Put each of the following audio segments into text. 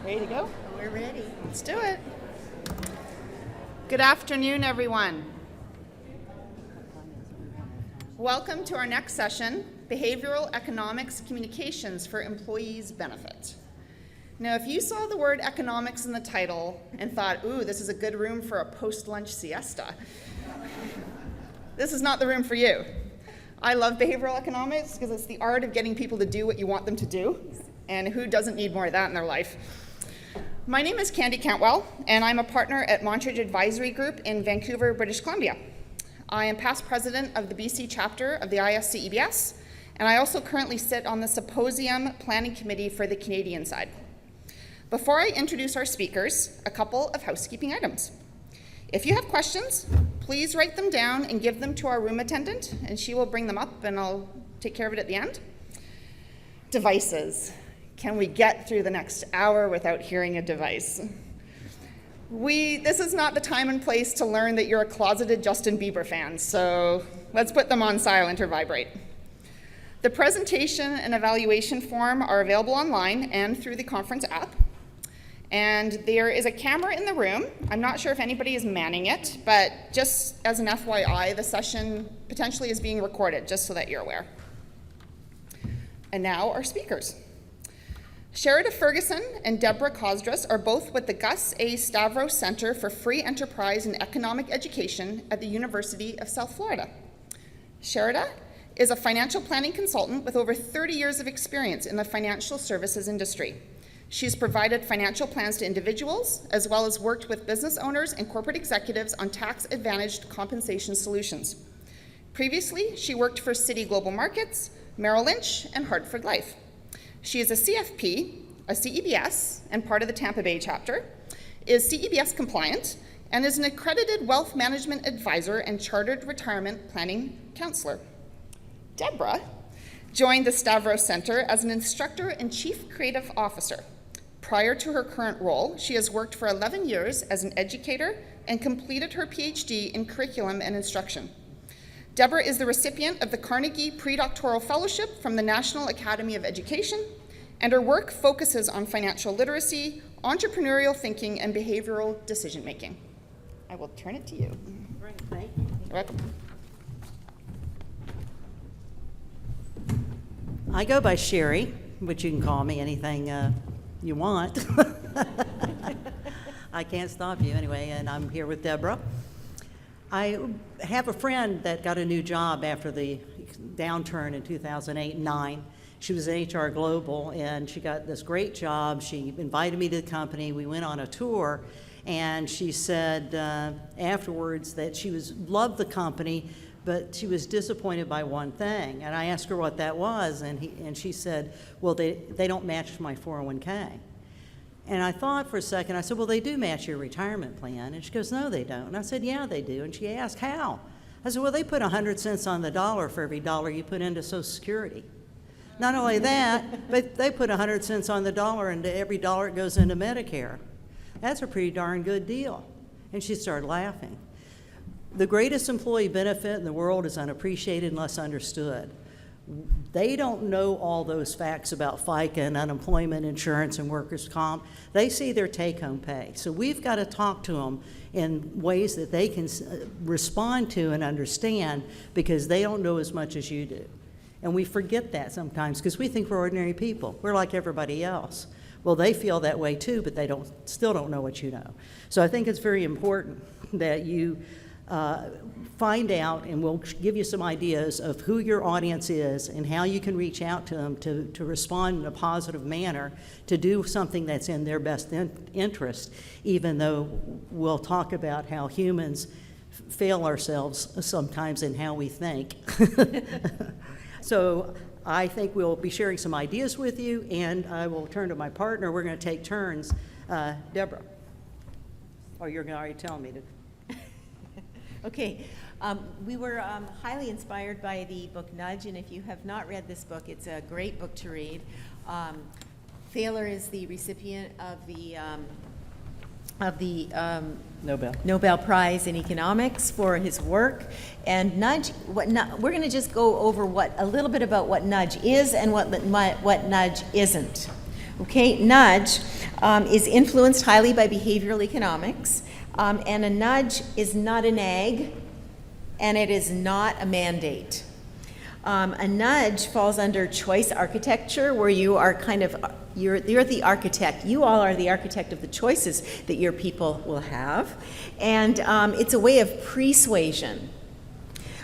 Ready to go? We're ready. Let's do it. Good afternoon, everyone. Welcome to our next session, Behavioral Economics Communications for Employees' Benefit. Now, if you saw the word economics in the title and thought, ooh, this is a good room for a post-lunch siesta, this is not the room for you. I love behavioral economics because it's the art of getting people to do what you want them to do, and who doesn't need more of that in their life? My name is Candy Cantwell, and I'm a partner at Montridge Advisory Group in Vancouver, British Columbia. I am past president of the BC chapter of the ISCEBS, and I also currently sit on the Symposium Planning Committee for the Canadian side. Before I introduce our speakers, a couple of housekeeping items. If you have questions, please write them down and give them to our room attendant, and she will bring them up, and I'll take care of it at the end. Devices. Can we get through the next hour without hearing a device? This is not the time and place to learn that you're a closeted Justin Bieber fan, so let's put them on silent or vibrate. The presentation and evaluation form are available online and through the conference app. And there is a camera in the room. I'm not sure if anybody is manning it, but just as an FYI, the session potentially is being recorded, just so that you're aware. And now our speakers. Sherida Ferguson and Deborah Kosdras are both with the Gus A. Stavros Center for Free Enterprise and Economic Education at the University of South Florida. Sherida is a financial planning consultant with over 30 years of experience in the financial services industry. She's provided financial plans to individuals, as well as worked with business owners and corporate executives on tax-advantaged compensation solutions. Previously, she worked for Citi Global Markets, Merrill Lynch, and Hartford Life. She is a CFP, a CEBS, and part of the Tampa Bay chapter, is CEBS compliant, and is an accredited wealth management advisor and chartered retirement planning counselor. Deborah joined the Stavros Center as an instructor and chief creative officer. Prior to her current role, she has worked for 11 years as an educator and completed her PhD in curriculum and instruction. Deborah is the recipient of the Carnegie Predoctoral Fellowship from the National Academy of Education, and her work focuses on financial literacy, entrepreneurial thinking, and behavioral decision-making. I will turn it to you. Great, thank you. You're welcome. I go by Sherry, but you can call me anything you want. I can't stop you anyway, and I'm here with Deborah. I have a friend that got a new job after the downturn in 2008 and 2009. She was at HR Global, and she got this great job. She invited me to the company. We went on a tour, and she said afterwards that she loved the company, but she was disappointed by one thing. And I asked her what that was, and she said, well, they don't match my 401k. And I thought for a second, I said, well, they do match your retirement plan. And she goes, no, they don't. And I said, yeah, they do. And she asked, how? I said, well, they put 100 cents on the dollar for every dollar you put into Social Security. Not only that, but they put 100 cents on the dollar into every dollar that goes into Medicare. That's a pretty darn good deal. And she started laughing. The greatest employee benefit in the world is unappreciated unless understood. They don't know all those facts about FICA and unemployment insurance and workers' comp. They see their take-home pay. So we've got to talk to them in ways that they can respond to and understand, because they don't know as much as you do. And we forget that sometimes because we think we're ordinary people. We're like everybody else. Well, they feel that way too, but they still don't know what you know. So I think it's very important that you find out, and we'll give you some ideas of who your audience is and how you can reach out to them to respond in a positive manner, to do something that's in their best interest, even though we'll talk about how humans fail ourselves sometimes in how we think. So I think we'll be sharing some ideas with you, and I will turn to my partner. We're going to take turns. Deborah. Oh, you're going to already tell me to. Okay, we were highly inspired by the book Nudge, and if you have not read this book, it's a great book to read. Thaler is the recipient of the Nobel Prize in Economics for his work. And Nudge, we're going to just go over a little bit about what Nudge is and what Nudge isn't. Okay, nudge is influenced highly by behavioral economics, and a nudge is not an egg, and it is not a mandate. A nudge falls under choice architecture, where you are kind of, you're the architect. You all are the architect of the choices that your people will have. And it's a way of persuasion,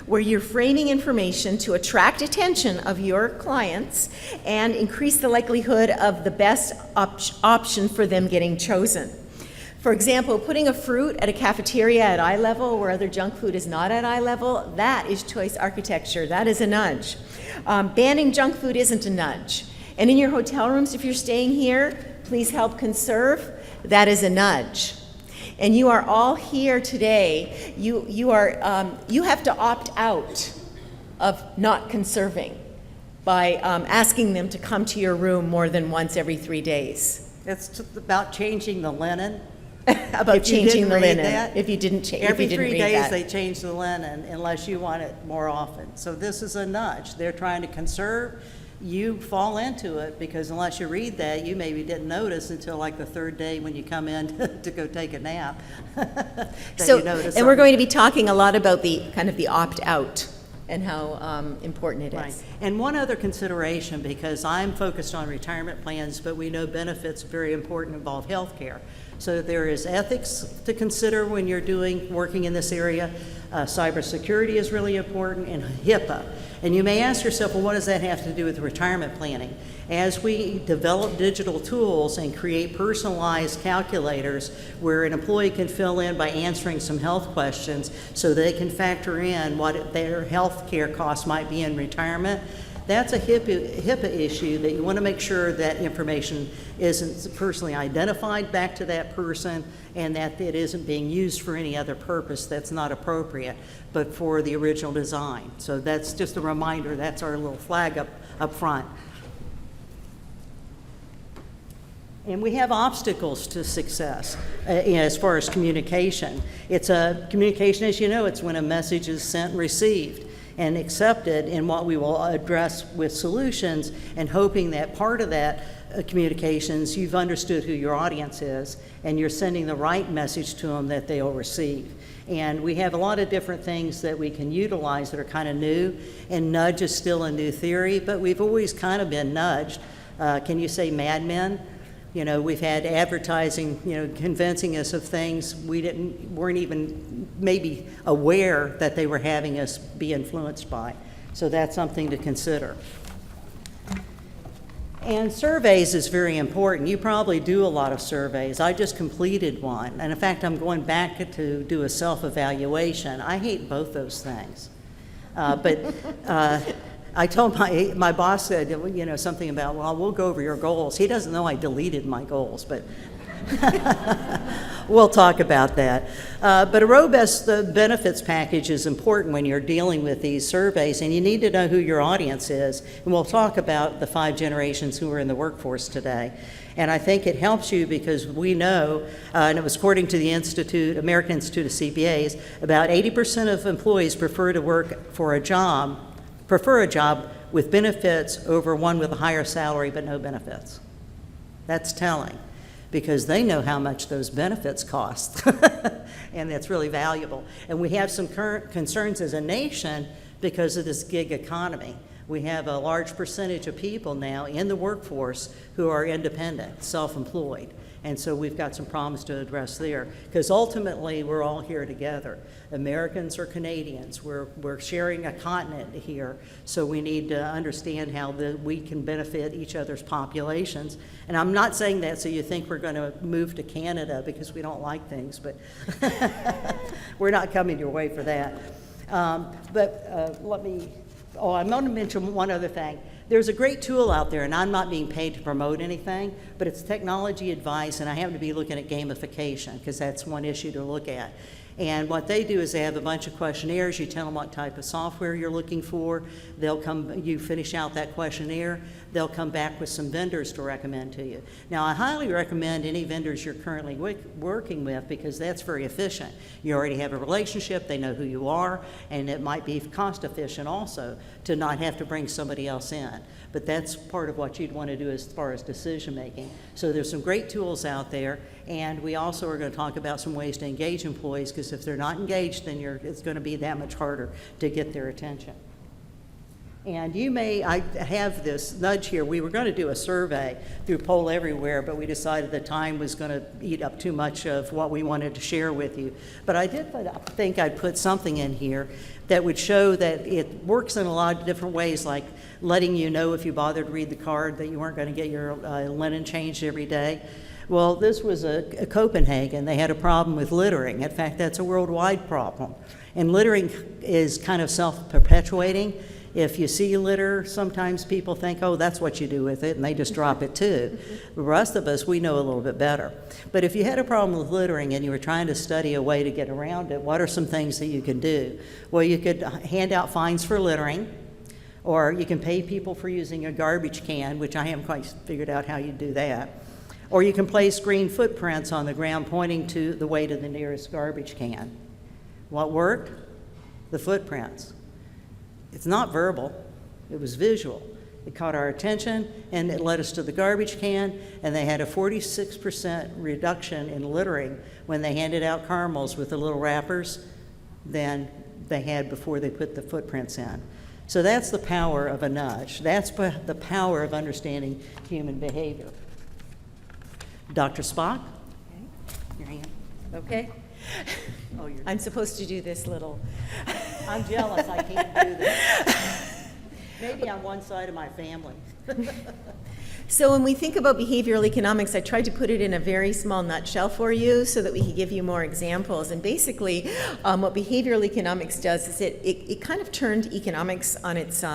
where you're framing information to attract attention of your clients and increase the likelihood of the best option for them getting chosen. For example, putting a fruit at a cafeteria at eye level where other junk food is not at eye level, that is choice architecture. That is a nudge. Banning junk food isn't a nudge. And in your hotel rooms, if you're staying here, please help conserve. That is a nudge. And you are all here today. You have to opt out of not conserving by asking them to come to your room more than once every 3 days. It's about changing the linen. About If you changing didn't the read linen. that, If you didn't change, Every 3 days that. they change the linen unless you want it more often. So this is a nudge. They're trying to conserve. You fall into it because unless you read that, you maybe didn't notice until like the third day when you come in to go take a nap. that So, you notice and we're something. going to be talking a lot about the kind of the opt-out and how important it Right. is. And one other consideration, because I'm focused on retirement plans, but we know benefits are very important, involve health care. So there is ethics to consider when you're working in this area. Cybersecurity is really important, and HIPAA. And you may ask yourself, well, what does that have to do with retirement planning? As we develop digital tools and create personalized calculators where an employee can fill in by answering some health questions so they can factor in what their health care costs might be in retirement, that's a HIPAA issue that you want to make sure that information isn't personally identified back to that person and that it isn't being used for any other purpose that's not appropriate, but for the original design. So that's just a reminder, that's our little flag up front. And we have obstacles to success as far as communication. Communication, as you know, it's when a message is sent and received and accepted in what we will address with solutions, and hoping that part of that communications, you've understood who your audience is and you're sending the right message to them that they'll receive. And we have a lot of different things that we can utilize that are kind of new, and nudge is still a new theory, but we've always kind of been nudged. Can you say Mad Men? You know, we've had advertising, convincing us of things we weren't even maybe aware that they were having us be influenced by. So that's something to consider. And surveys is very important. You probably do a lot of surveys. I just completed one. And in fact, I'm going back to do a self-evaluation. I hate both those things. I told my boss, said, something about, well, we'll go over your goals. He doesn't know I deleted my goals, but we'll talk about that. But a robust benefits package is important when you're dealing with these surveys, and you need to know who your audience is. And we'll talk about the 5 generations who are in the workforce today. And I think it helps you because we know, and it was according to the American Institute of CPAs, about 80% of employees prefer a job with benefits over one with a higher salary but no benefits. That's telling, because they know how much those benefits cost, and that's really valuable. And we have some current concerns as a nation because of this gig economy. We have a large percentage of people now in the workforce who are independent, self-employed. And so we've got some problems to address there, because ultimately we're all here together. Americans or Canadians, we're sharing a continent here, so we need to understand how we can benefit each other's populations. And I'm not saying that so you think we're going to move to Canada because we don't like things, but we're not coming your way for that. I'm going to mention one other thing. There's a great tool out there, and I'm not being paid to promote anything, but it's technology advice, and I happen to be looking at gamification because that's one issue to look at. And what they do is they have a bunch of questionnaires. You tell them what type of software you're looking for. You finish out that questionnaire. They'll come back with some vendors to recommend to you. Now, I highly recommend any vendors you're currently working with, because that's very efficient. You already have a relationship, they know who you are, and it might be cost efficient also to not have to bring somebody else in. But that's part of what you'd want to do as far as decision making. So there's some great tools out there, and we also are going to talk about some ways to engage employees, because if they're not engaged, then it's going to be that much harder to get their attention. And I have this nudge here. We were going to do a survey through Poll Everywhere, but we decided the time was going to eat up too much of what we wanted to share with you. But I did think I'd put something in here that would show that it works in a lot of different ways, like letting you know if you bothered to read the card that you weren't going to get your linen changed every day. Well, this was a Copenhagen. They had a problem with littering. In fact, that's a worldwide problem. And littering is kind of self-perpetuating. If you see litter, sometimes people think, oh, that's what you do with it, and they just drop it too. The rest of us, we know a little bit better. But if you had a problem with littering and you were trying to study a way to get around it, what are some things that you can do? Well, you could hand out fines for littering, or you can pay people for using a garbage can, which I haven't quite figured out how you do that. Or you can place green footprints on the ground pointing to the way to the nearest garbage can. What worked? The footprints. It's not verbal, it was visual. It caught our attention, and it led us to the garbage can, and they had a 46% reduction in littering when they handed out caramels with the little wrappers than they had before they put the footprints in. So that's the power of a nudge. That's the power of understanding human behavior. Dr. Spock? Okay. Your hand. Okay. Oh, I'm supposed to do this little. I'm jealous I can't do this. Maybe on one side of my family. So when we think about behavioral economics, I tried to put it in a very small nutshell for you so that we could give you more examples. And basically, what behavioral economics does is it kind of turned economics on its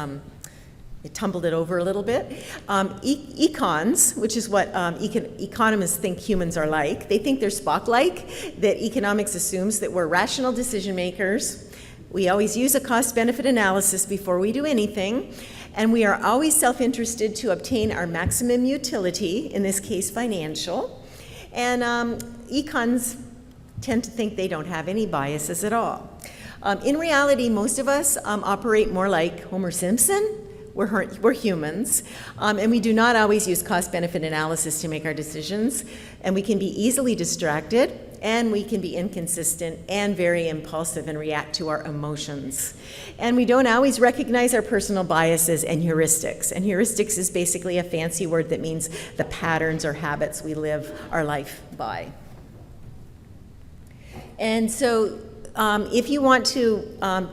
it tumbled it over a little bit. Econs, which is what economists think humans are like, they think they're Spock-like, that economics assumes that we're rational decision makers. We always use a cost-benefit analysis before we do anything, and we are always self-interested to obtain our maximum utility, in this case financial. And econs tend to think they don't have any biases at all. In reality, most of us operate more like Homer Simpson. We're humans, and we do not always use cost-benefit analysis to make our decisions, and we can be easily distracted, and we can be inconsistent and very impulsive and react to our emotions. And we don't always recognize our personal biases and heuristics. And heuristics is basically a fancy word that means the patterns or habits we live our life by. And so if you want to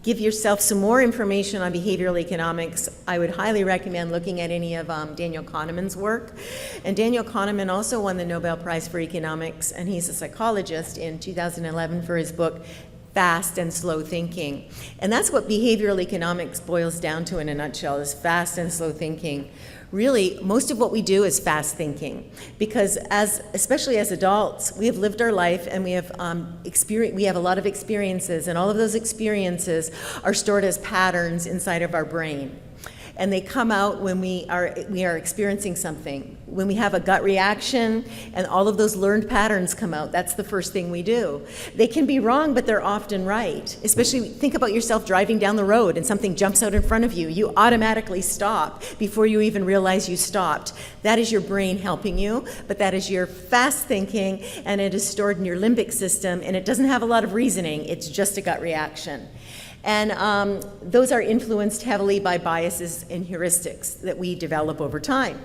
give yourself some more information on behavioral economics, I would highly recommend looking at any of Daniel Kahneman's work. And Daniel Kahneman also won the Nobel Prize for Economics, and he's a psychologist, in 2011 for his book, Fast and Slow Thinking. And that's what behavioral economics boils down to in a nutshell, is fast and slow thinking. Really, most of what we do is fast thinking, because especially as adults, we have lived our life and we have a lot of experiences, and all of those experiences are stored as patterns inside of our brain. And they come out when we are experiencing something. When we have a gut reaction and all of those learned patterns come out, that's the first thing we do. They can be wrong, but they're often right. Especially think about yourself driving down the road and something jumps out in front of you. You automatically stop before you even realize you stopped. That is your brain helping you, but that is your fast thinking, and it is stored in your limbic system, and it doesn't have a lot of reasoning. It's just a gut reaction. And those are influenced heavily by biases and heuristics that we develop over time.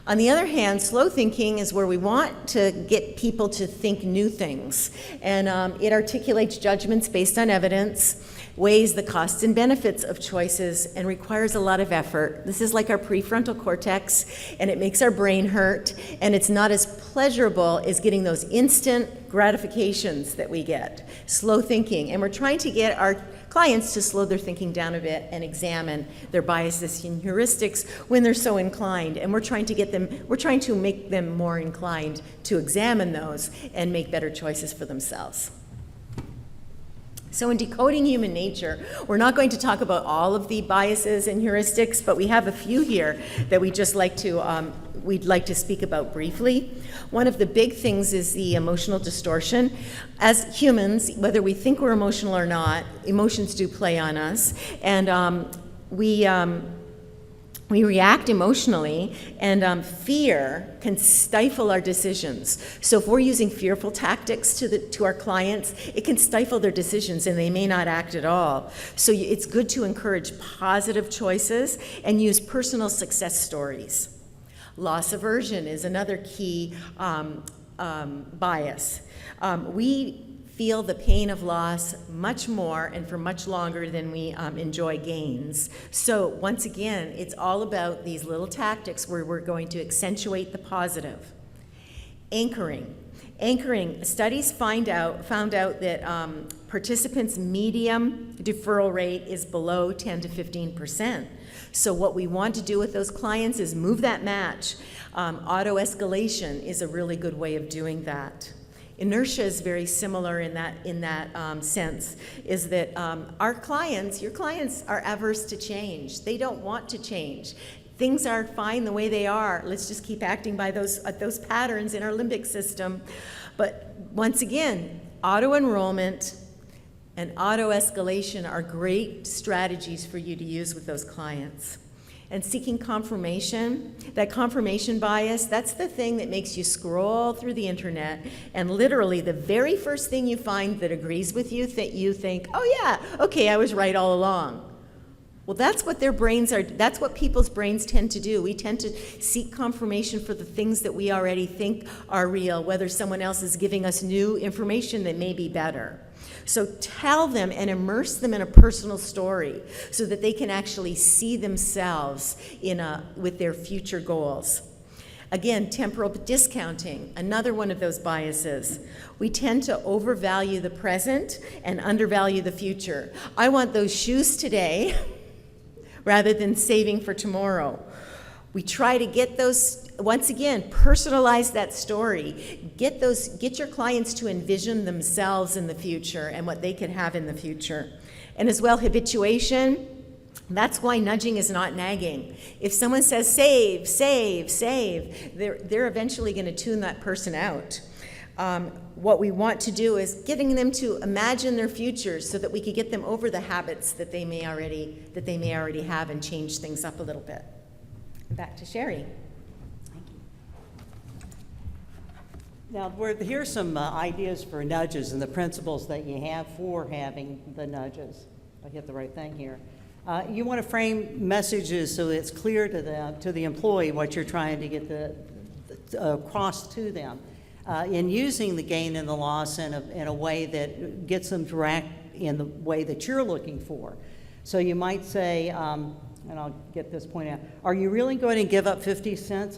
On the other hand, slow thinking is where we want to get people to think new things. And it articulates judgments based on evidence, weighs the costs and benefits of choices, and requires a lot of effort. This is like our prefrontal cortex, and it makes our brain hurt, and it's not as pleasurable as getting those instant gratifications that we get. Slow thinking. And we're trying to get our clients to slow their thinking down a bit and examine their biases and heuristics when they're so inclined. And we're trying to make them more inclined to examine those and make better choices for themselves. So in Decoding Human Nature, we're not going to talk about all of the biases and heuristics, but we have a few here that we'd like to speak about briefly. One of the big things is the emotional distortion. As humans, whether we think we're emotional or not, emotions do play on us, and we react emotionally, and fear can stifle our decisions. So if we're using fearful tactics to our clients, it can stifle their decisions and they may not act at all. So it's good to encourage positive choices and use personal success stories. Loss aversion is another key bias. We feel the pain of loss much more and for much longer than we enjoy gains. So once again, it's all about these little tactics where we're going to accentuate the positive. Anchoring. Studies found out that participants' medium deferral rate is below 10 to 15%. So what we want to do with those clients is move that match. Auto-escalation is a really good way of doing that. Inertia is very similar in that sense, is that your clients are averse to change. They don't want to change. Things are fine the way they are. Let's just keep acting by those patterns in our limbic system. But once again, auto-enrollment and auto-escalation are great strategies for you to use with those clients. And seeking confirmation, that confirmation bias, that's the thing that makes you scroll through the internet and literally the very first thing you find that agrees with you, that you think, oh yeah, okay, I was right all along. Well, that's what that's what people's brains tend to do. We tend to seek confirmation for the things that we already think are real, whether someone else is giving us new information that may be better. So tell them and immerse them in a personal story so that they can actually see themselves with their future goals. Again, temporal discounting, another one of those biases. We tend to overvalue the present and undervalue the future. I want those shoes today rather than saving for tomorrow. We try to get those, once again, personalize that story. Get your clients to envision themselves in the future and what they can have in the future. And as well, habituation. That's why nudging is not nagging. If someone says save, save, save, they're eventually going to tune that person out. What we want to do is getting them to imagine their future so that we can get them over the habits that they may already have and change things up a little bit. Back to Sherry. Thank you. Now, here's some ideas for nudges and the principles that you have for having the nudges. I hit the right thing here. You want to frame messages so it's clear to the employee what you're trying to get across to them. In using the gain and the loss in a way that gets them to act in the way that you're looking for. So you might say, and I'll get this point out, are you really going to give up 50 cents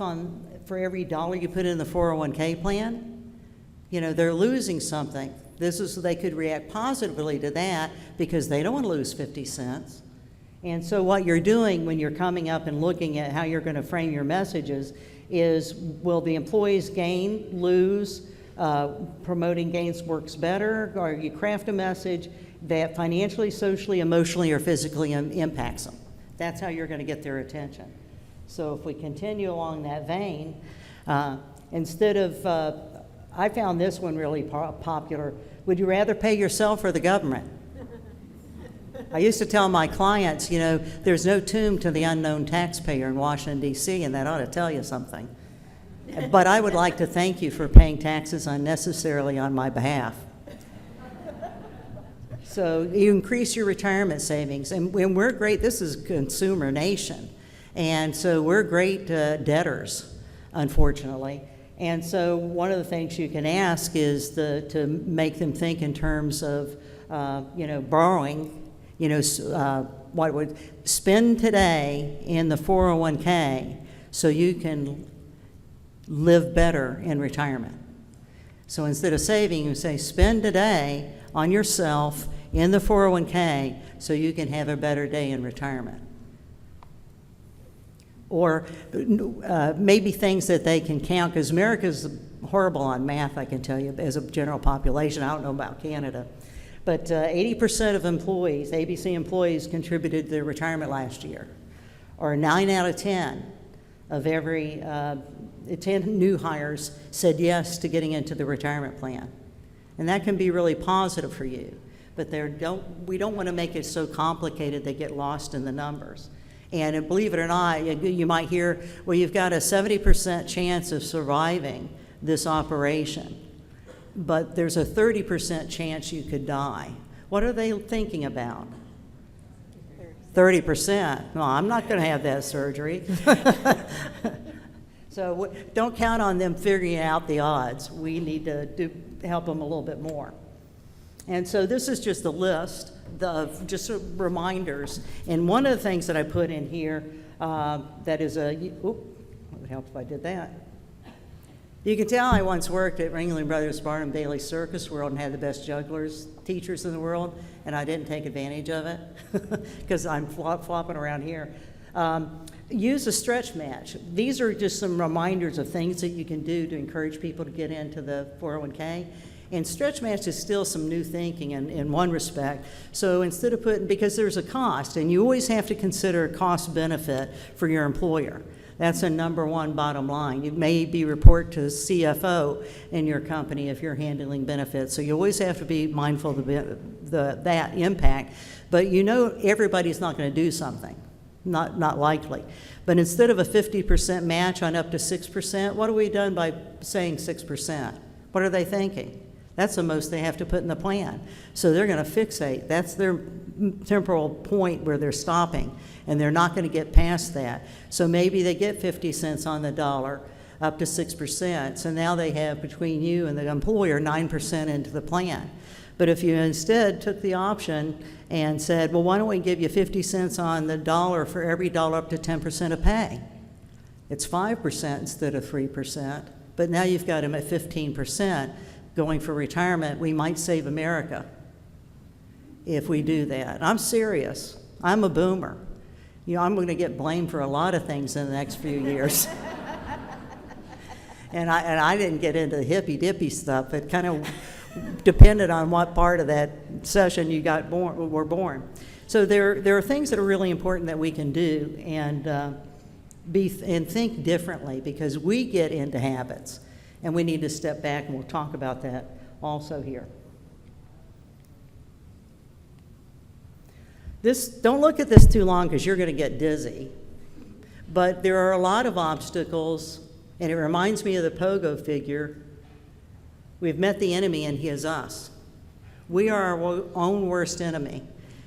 for every dollar you put in the 401k plan? You know, they're losing something. They could react positively to that because they don't want to lose 50 cents. And so what you're doing when you're coming up and looking at how you're going to frame your messages is, will the employees gain, lose, promoting gains works better, or you craft a message that financially, socially, emotionally, or physically impacts them. That's how you're going to get their attention. So if we continue along that vein, instead of, I found this one really popular, would you rather pay yourself or the government? I used to tell my clients, you know, there's no tomb to the unknown taxpayer in Washington, D.C., and that ought to tell you something. But I would like to thank you for paying taxes unnecessarily on my behalf. So you increase your retirement savings, and we're great. This is a consumer nation, and so we're great debtors, unfortunately. And so one of the things you can ask is to make them think in terms of, borrowing. What would spend today in the 401k so you can live better in retirement. So instead of saving, you say spend today on yourself in the 401k so you can have a better day in retirement. Or maybe things that they can count, because America's horrible on math, I can tell you, as a general population. I don't know about Canada. But 80% of employees, ABC employees, contributed to their retirement last year. Or 9 out of 10 of every 10 new hires said yes to getting into the retirement plan. And that can be really positive for you. But we don't want to make it so complicated they get lost in the numbers. And believe it or not, you might hear, well, you've got a 70% chance of surviving this operation, but there's a 30% chance you could die. What are they thinking about? 30%. No, I'm not going to have that surgery. So don't count on them figuring out the odds. We need to help them a little bit more. And so this is just a list of just reminders. And one of the things that I put in here that is it would help if I did that. You can tell I once worked at Ringling Brothers Barnum Bailey Circus World and had the best jugglers, teachers in the world, and I didn't take advantage of it because I'm flopping around here. Use a stretch match. These are just some reminders of things that you can do to encourage people to get into the 401k. And stretch match is still some new thinking in one respect. So instead of because there's a cost, and you always have to consider a cost benefit for your employer. That's a number one bottom line. You may be report to CFO in your company if you're handling benefits. So you always have to be mindful of that impact. But you know everybody's not going to do something. Not likely. But instead of a 50% match on up to 6%, what have we done by saying 6%? What are they thinking? That's the most they have to put in the plan. So they're going to fixate. That's their temporal point where they're stopping, and they're not going to get past that. So maybe they get 50 cents on the dollar up to 6%. So now they have, between you and the employer, 9% into the plan. But if you instead took the option and said, well, why don't we give you 50 cents on the dollar for every dollar up to 10% of pay? It's 5% instead of 3%, but now you've got them at 15%. Going for retirement, we might save America if we do that. I'm serious. I'm a boomer. You know, I'm going to get blamed for a lot of things in the next few years. And I didn't get into the hippy-dippy stuff. It kind of depended on what part of that session you were born. So there are things that are really important that we can do and think differently, because we get into habits. And we need to step back, and we'll talk about that also here. Don't look at this too long because you're going to get dizzy. But there are a lot of obstacles, and it reminds me of the pogo figure. We've met the enemy, and he is us. We are our own worst enemy.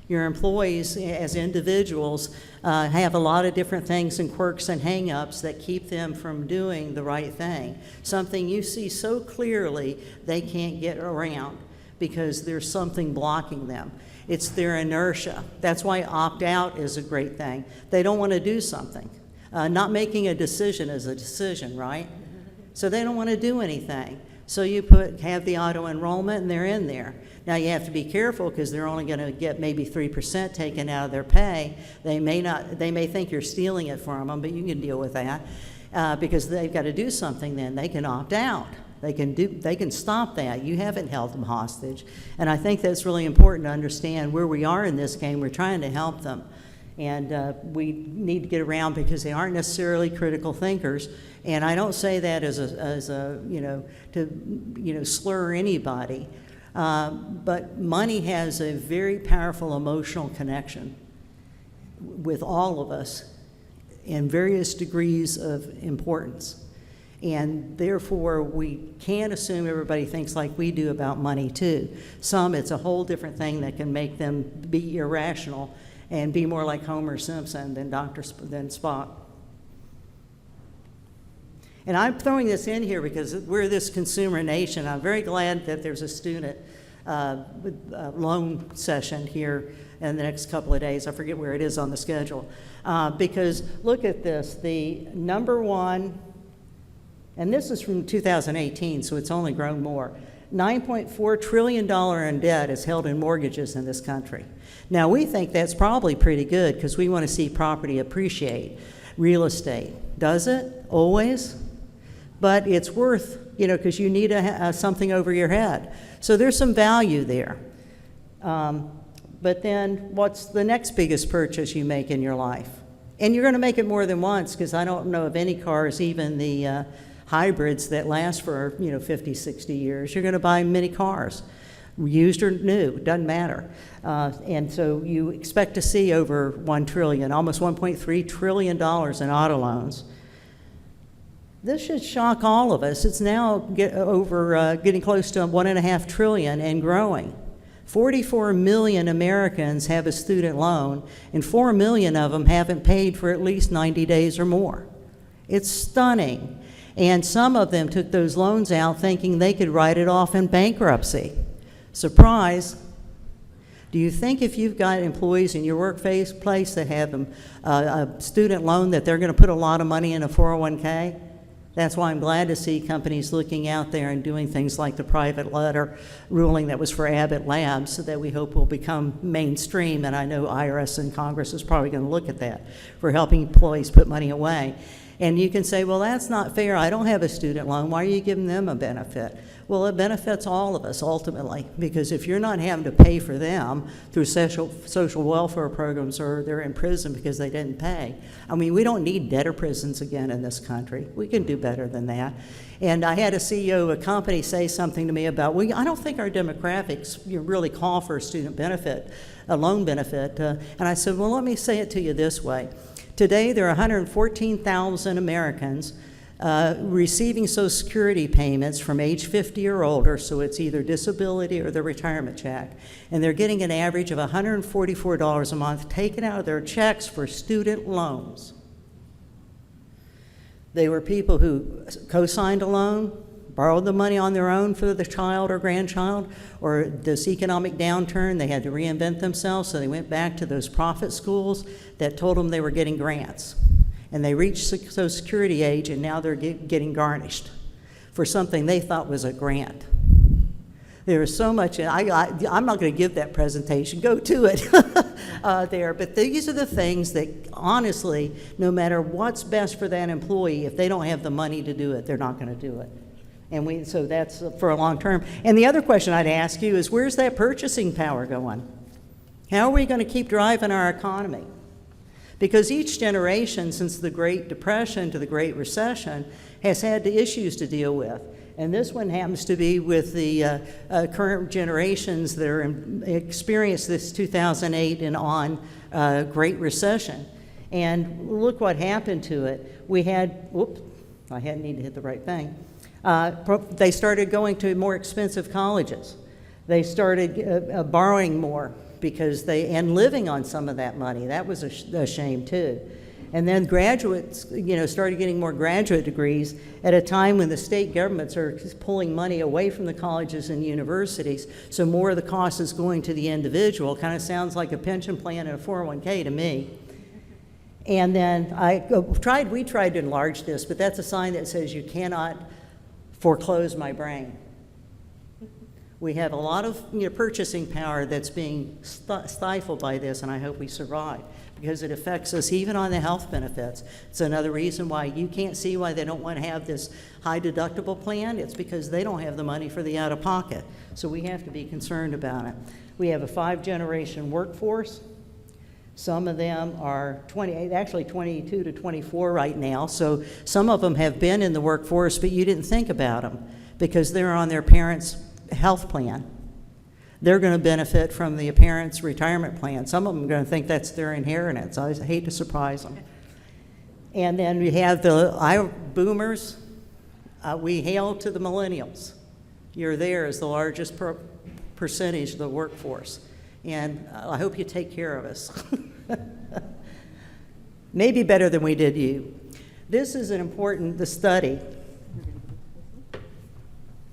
Your employees, as individuals, have a lot of different things and quirks and hang-ups that keep them from doing the right thing. Something you see so clearly they can't get around because there's something blocking them. It's their inertia. That's why opt-out is a great thing. They don't want to do something. Not making a decision is a decision, right? So they don't want to do anything. So you have the auto-enrollment, and they're in there. Now you have to be careful because they're only going to get maybe 3% taken out of their pay. They may think you're stealing it from them, but you can deal with that because they've got to do something. Then they can opt out. They can stop that. You haven't held them hostage, and I think that's really important to understand where we are in this game. We're trying to help them, and we need to get around because they aren't necessarily critical thinkers. And I don't say that as to slur anybody. But money has a very powerful emotional connection with all of us in various degrees of importance. And therefore, we can't assume everybody thinks like we do about money, too. Some, it's a whole different thing that can make them be irrational and be more like Homer Simpson than Spock. And I'm throwing this in here because we're this consumer nation. I'm very glad that there's a student loan session here in the next couple of days. I forget where it is on the schedule. Because look at this, the number one, and this is from 2018, so it's only grown more. $9.4 trillion in debt is held in mortgages in this country. Now, we think that's probably pretty good because we want to see property appreciate, real estate. Does it? Always? But it's worth, because you need something over your head. So there's some value there. But then what's the next biggest purchase you make in your life? And you're going to make it more than once, because I don't know of any cars, even the hybrids that last for 50, 60 years. You're going to buy many cars, used or new, doesn't matter. And so you expect to see over $1 trillion, almost $1.3 trillion in auto loans. This should shock all of us. It's now getting close to $1.5 trillion and growing. 44 million Americans have a student loan, and 4 million of them haven't paid for at least 90 days or more. It's stunning. And some of them took those loans out thinking they could write it off in bankruptcy. Surprise. Do you think if you've got employees in your workplace that have a student loan that they're going to put a lot of money in a 401k? That's why I'm glad to see companies looking out there and doing things like the private letter ruling that was for Abbott Labs, so that we hope will become mainstream. And I know IRS and Congress is probably going to look at that for helping employees put money away. And you can say, well, that's not fair. I don't have a student loan. Why are you giving them a benefit? Well, it benefits all of us ultimately, because if you're not having to pay for them through social welfare programs, or they're in prison because they didn't pay. I mean, we don't need debtor prisons again in this country. We can do better than that. And I had a CEO of a company say something to me about, well, I don't think our demographics really call for a student benefit, a loan benefit. And I said, well, let me say it to you this way. Today, there are 114,000 Americans receiving Social Security payments from age 50 or older, so it's either disability or the retirement check, and they're getting an average of $144 a month taken out of their checks for student loans. They were people who co-signed a loan, borrowed the money on their own for the child or grandchild, or this economic downturn, they had to reinvent themselves, so they went back to those profit schools that told them they were getting grants. And they reached Social Security age, and now they're getting garnished for something they thought was a grant. There is so much, I'm not going to give that presentation, go to it there, but these are the things that honestly, no matter what's best for that employee, if they don't have the money to do it, they're not going to do it. And so that's for a long term. And the other question I'd ask you is, where's that purchasing power going? How are we going to keep driving our economy? Because each generation, since the Great Depression to the Great Recession, has had the issues to deal with. And this one happens to be with the current generations that are experienced this 2008 and on Great Recession. And look what happened to it. We had, whoops, I hadn't need to hit the right thing. They started going to more expensive colleges. They started borrowing more and living on some of that money. That was a shame too. And then graduates, started getting more graduate degrees at a time when the state governments are pulling money away from the colleges and universities. So more of the cost is going to the individual. Kind of sounds like a pension plan and a 401k to me. And then we tried to enlarge this, but that's a sign that says you cannot foreclose my brain. We have a lot of purchasing power that's being stifled by this, and I hope we survive, because it affects us even on the health benefits. It's another reason why you can't see why they don't want to have this high deductible plan. It's because they don't have the money for the out-of-pocket. So we have to be concerned about it. We have a 5-generation workforce. Some of them are 22 to 24 right now. So some of them have been in the workforce, but you didn't think about them because they're on their parents' health plan. They're going to benefit from the parents' retirement plan. Some of them are going to think that's their inheritance. I hate to surprise them. And then we have the boomers. We hail to the millennials. You're there as the largest percentage of the workforce. And I hope you take care of us. Maybe better than we did you. This is the study.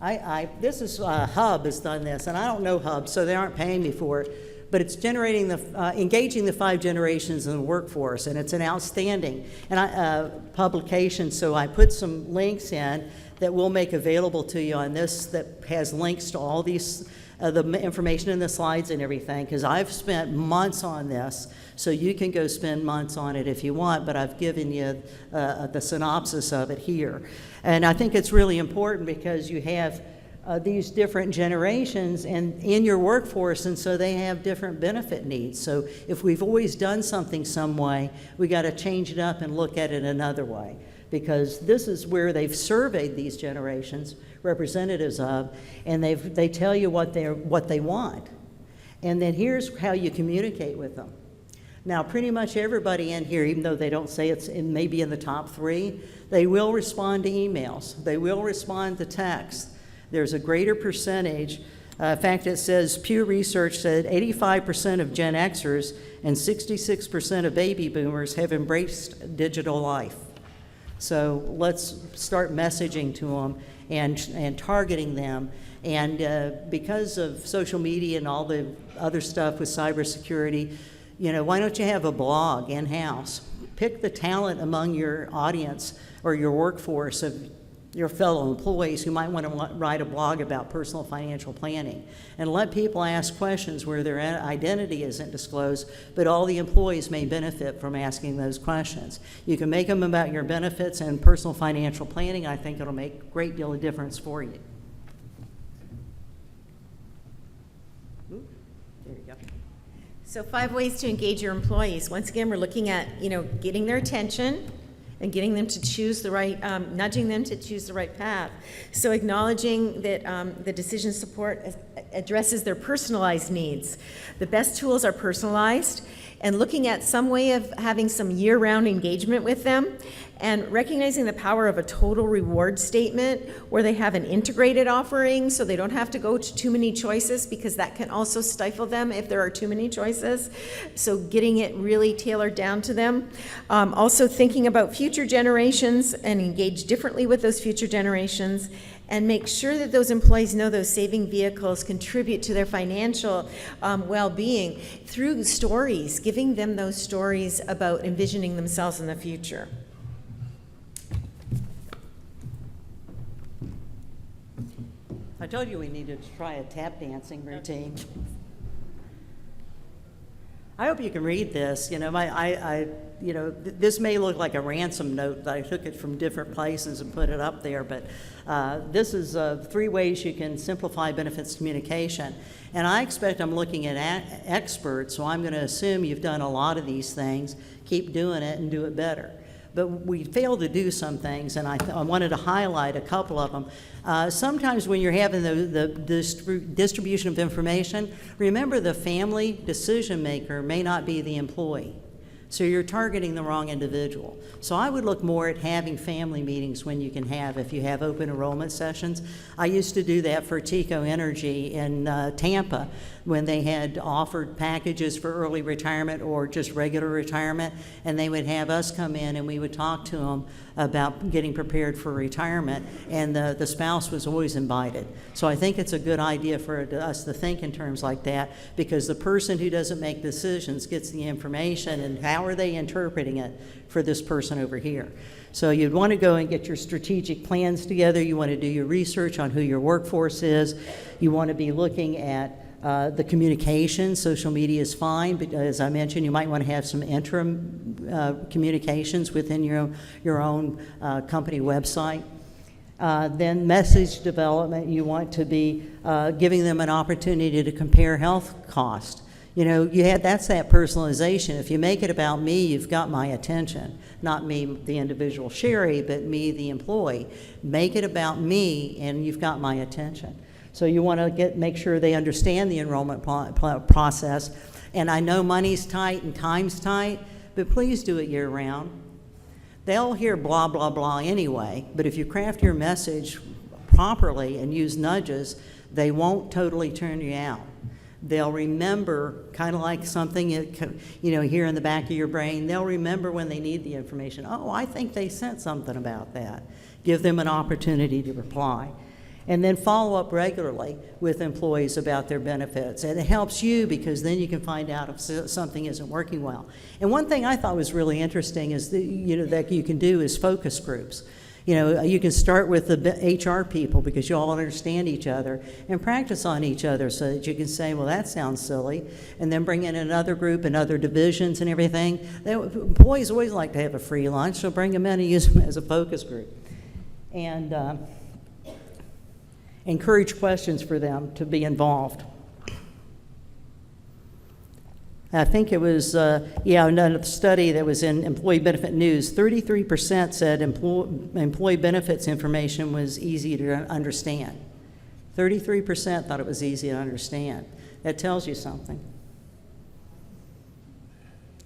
Hub has done this, and I don't know Hub, so they aren't paying me for it, but it's engaging the 5 generations in the workforce, and it's an outstanding publication, so I put some links in that we'll make available to you on this that has links to all these, the information in the slides and everything, because I've spent months on this, so you can go spend months on it if you want, but I've given you the synopsis of it here. And I think it's really important because you have these different generations and in your workforce, and so they have different benefit needs. So if we've always done something some way, we got to change it up and look at it another way, because this is where they've surveyed these generations, representatives of, and they tell you what they want. And then here's how you communicate with them. Now, pretty much everybody in here, even though they don't say it's maybe in the top 3, they will respond to emails. They will respond to text. There's a greater percentage. In fact, it says Pew Research said 85% of Gen Xers and 66% of baby boomers have embraced digital life. So let's start messaging to them and targeting them. And because of social media and all the other stuff with cybersecurity, why don't you have a blog in-house? Pick the talent among your audience or your workforce of your fellow employees who might want to write a blog about personal financial planning, and let people ask questions where their identity isn't disclosed, but all the employees may benefit from asking those questions. You can make them about your benefits and personal financial planning. I think it'll make a great deal of difference for you. Ooh, there you go. So 5 ways to engage your employees. Once again, we're looking at, getting their attention and getting them to choose the right, nudging them to choose the right path. So acknowledging that the decision support addresses their personalized needs. The best tools are personalized, and looking at some way of having some year-round engagement with them, and recognizing the power of a total reward statement where they have an integrated offering so they don't have to go to too many choices, because that can also stifle them if there are too many choices. So getting it really tailored down to them. Also thinking about future generations and engage differently with those future generations, and make sure that those employees know those saving vehicles contribute to their financial well-being through stories, giving them those stories about envisioning themselves in the future. I told you we needed to try a tap dancing routine. I hope you can read this. This may look like a ransom note that I took it from different places and put it up there, but this is 3 ways you can simplify benefits communication. And I expect I'm looking at experts, so I'm going to assume you've done a lot of these things. Keep doing it and do it better. But we failed to do some things, and I wanted to highlight a couple of them. Sometimes when you're having the distribution of information, remember the family decision maker may not be the employee. So you're targeting the wrong individual. So I would look more at having family meetings when you can have, if you have open enrollment sessions. I used to do that for TECO Energy in Tampa when they had offered packages for early retirement or just regular retirement, and they would have us come in and we would talk to them about getting prepared for retirement, and the spouse was always invited. So I think it's a good idea for us to think in terms like that, because the person who doesn't make decisions gets the information, and how are they interpreting it for this person over here? So you'd want to go and get your strategic plans together. You want to do your research on who your workforce is. You want to be looking at the communication. Social media is fine, but as I mentioned, you might want to have some interim communications within your own company website. Then message development, you want to be giving them an opportunity to compare health cost. That's that personalization. If you make it about me, you've got my attention. Not me, the individual Sherry, but me, the employee. Make it about me, and you've got my attention. So you want to make sure they understand the enrollment process. And I know money's tight and time's tight, but please do it year-round. They'll hear blah, blah, blah anyway, but if you craft your message properly and use nudges, they won't totally turn you out. They'll remember, kind of like something, here in the back of your brain, they'll remember when they need the information. Oh, I think they sent something about that. Give them an opportunity to reply. And then follow up regularly with employees about their benefits. And it helps you, because then you can find out if something isn't working well. And one thing I thought was really interesting is that you can do is focus groups. You can start with the HR people, because you all understand each other, and practice on each other so that you can say, well, that sounds silly, and then bring in another group and other divisions and everything. Employees always like to have a free lunch, so bring them in and use them as a focus group. encourage questions for them to be involved. I think it was, another study that was in Employee Benefit News, 33% said employee benefits information was easy to understand. 33% thought it was easy to understand. That tells you something.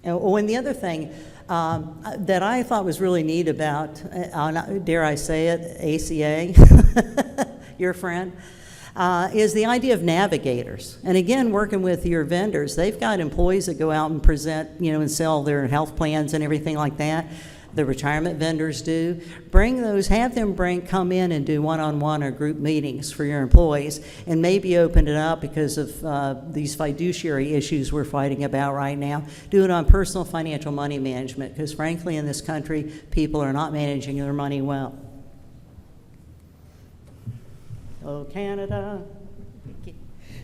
And the other thing that I thought was really neat about, dare I say it, ACA, your friend, is the idea of navigators. And again, working with your vendors, they've got employees that go out and present, and sell their health plans and everything like that. The retirement vendors do. Have them come in and do one-on-one or group meetings for your employees, and maybe open it up because of these fiduciary issues we're fighting about right now. Do it on personal financial money management, because frankly, in this country, people are not managing their money well. Oh, Canada.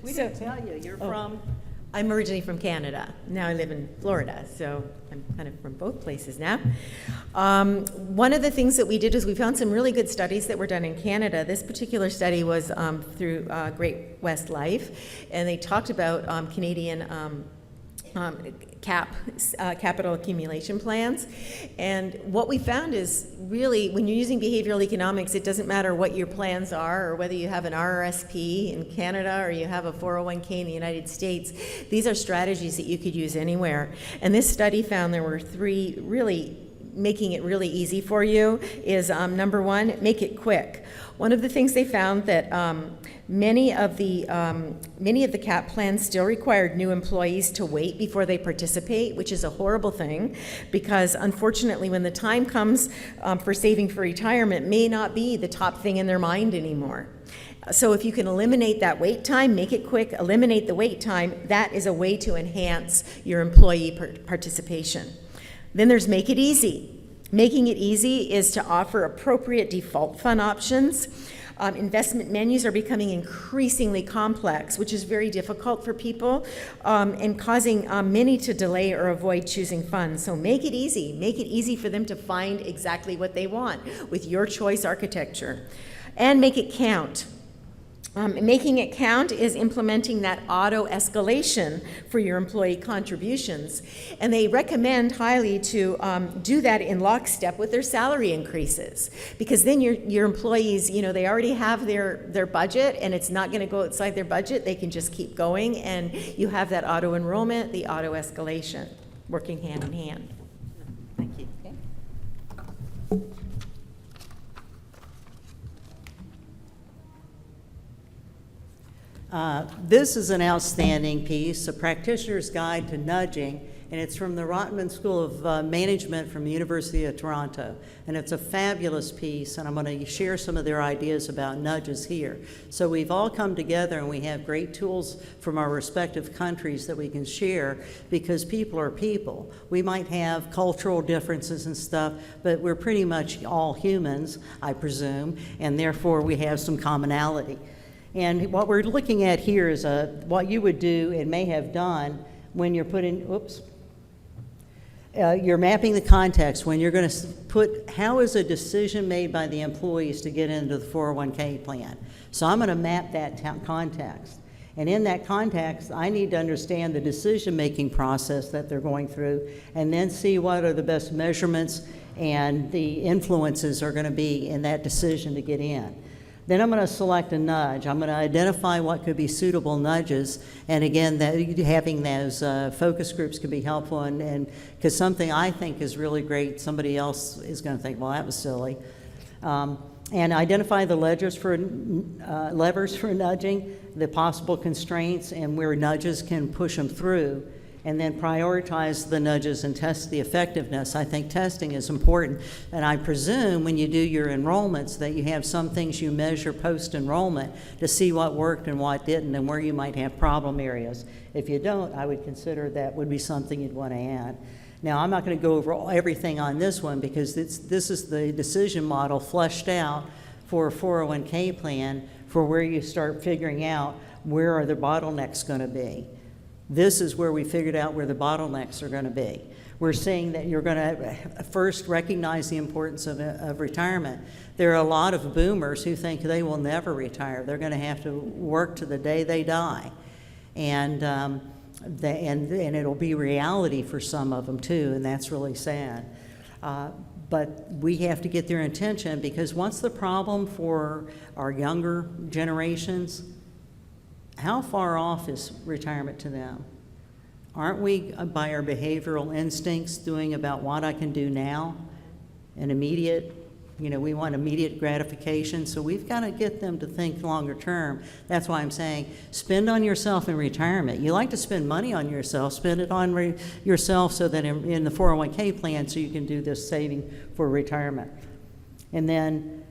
We didn't tell you, you're from? I'm originally from Canada. Now I live in Florida, so I'm kind of from both places now. One of the things that we did is we found some really good studies that were done in Canada. This particular study was through Great West Life, and they talked about Canadian capital accumulation plans. And what we found is really, when you're using behavioral economics, it doesn't matter what your plans are or whether you have an RRSP in Canada or you have a 401k in the United States. These are strategies that you could use anywhere. And this study found there were three really making it really easy for you is number one, make it quick. One of the things they found that many of the CAP plans still required new employees to wait before they participate, which is a horrible thing, because unfortunately when the time comes for saving for retirement, may not be the top thing in their mind anymore. So if you can eliminate that wait time, make it quick, eliminate the wait time, that is a way to enhance your employee participation. Then there's make it easy. Making it easy is to offer appropriate default fund options. Investment menus are becoming increasingly complex, which is very difficult for people and causing many to delay or avoid choosing funds. So make it easy. Make it easy for them to find exactly what they want with your choice architecture. And make it count. Making it count is implementing that auto escalation for your employee contributions. And they recommend highly to do that in lockstep with their salary increases, because then your employees, they already have their budget and it's not going to go outside their budget. They can just keep going, and you have that auto enrollment, the auto escalation, working hand in hand. Thank you. This is an outstanding piece, A Practitioner's Guide to Nudging, and it's from the Rotman School of Management from the University of Toronto. And it's a fabulous piece, and I'm going to share some of their ideas about nudges here. So we've all come together and we have great tools from our respective countries that we can share, because people are people. We might have cultural differences and stuff, but we're pretty much all humans, I presume, and therefore we have some commonality. And what we're looking at here is what you would do and may have done when you're putting, you're mapping the context when you're going to put, how is a decision made by the employees to get into the 401k plan? So I'm going to map that context. And in that context, I need to understand the decision-making process that they're going through, and then see what are the best measurements and the influences are going to be in that decision to get in. Then I'm going to select a nudge. I'm going to identify what could be suitable nudges. And again, having those focus groups can be helpful. And because something I think is really great, somebody else is going to think, well, that was silly. And identify the levers for nudging, the possible constraints, and where nudges can push them through. And then prioritize the nudges and test the effectiveness. I think testing is important. And I presume when you do your enrollments that you have some things you measure post-enrollment to see what worked and what didn't, and where you might have problem areas. If you don't, I would consider that would be something you'd want to add. Now, I'm not going to go over everything on this one, because this is the decision model fleshed out for a 401k plan, for where you start figuring out where are the bottlenecks going to be. This is where we figured out where the bottlenecks are going to be. We're seeing that you're going to first recognize the importance of retirement. There are a lot of boomers who think they will never retire. They're going to have to work to the day they die. And it'll be reality for some of them too, and that's really sad. But we have to get their attention, because what's the problem for our younger generations? How far off is retirement to them? Aren't we, by our behavioral instincts, doing about what I can do now? An immediate, we want immediate gratification, so we've got to get them to think longer term. That's why I'm saying, spend on yourself in retirement. You like to spend money on yourself, spend it on yourself so that in the 401k plan, so you can do this saving for retirement. And then,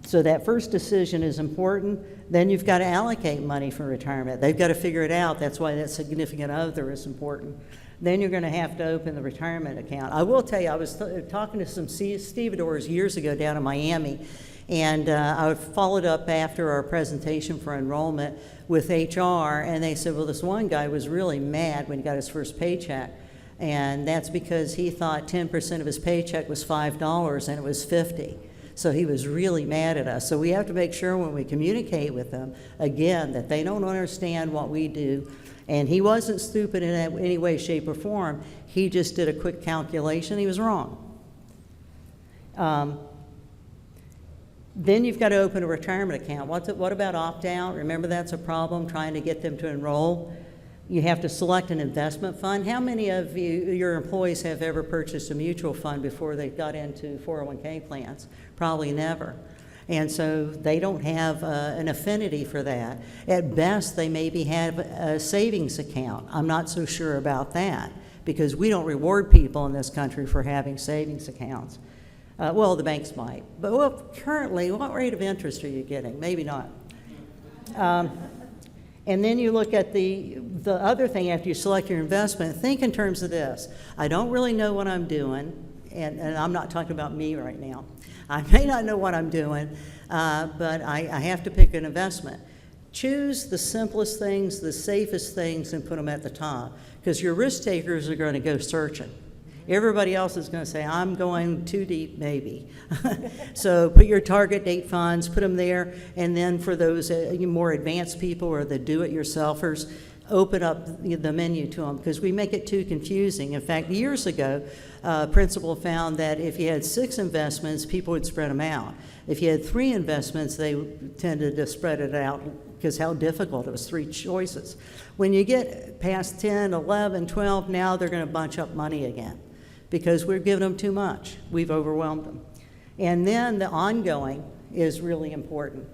so that first decision is important. Then you've got to allocate money for retirement. They've got to figure it out. That's why that significant other is important. Then you're going to have to open the retirement account. I will tell you, I was talking to some stevedores years ago down in Miami, and I followed up after our presentation for enrollment with HR, and they said, well, this one guy was really mad when he got his first paycheck, and that's because he thought 10% of his paycheck was $5 and it was $50. So he was really mad at us. So we have to make sure when we communicate with them, again, that they don't understand what we do. And he wasn't stupid in any way, shape, or form. He just did a quick calculation. He was wrong. Then you've got to open a retirement account. What about opt-out? Remember, that's a problem, trying to get them to enroll. You have to select an investment fund. How many of your employees have ever purchased a mutual fund before they got into 401k plans? Probably never. And so they don't have an affinity for that. At best, they maybe have a savings account. I'm not so sure about that, because we don't reward people in this country for having savings accounts. Well, the banks might. But currently, what rate of interest are you getting? Maybe not. And then you look at the other thing after you select your investment. Think in terms of this. I don't really know what I'm doing, and I'm not talking about me right now. I may not know what I'm doing, but I have to pick an investment. Choose the simplest things, the safest things, and put them at the top, because your risk takers are going to go searching. Everybody else is going to say, I'm going too deep, maybe. So put your target date funds, put them there, and then for those more advanced people or the do-it-yourselfers, open up the menu to them, because we make it too confusing. In fact, years ago, a principal found that if you had 6 investments, people would spread them out. If you had 3 investments, they tended to spread it out, because how difficult it was, 3 choices. When you get past 10, 11, 12, now they're going to bunch up money again, because we're giving them too much. We've overwhelmed them. And then the ongoing is really important,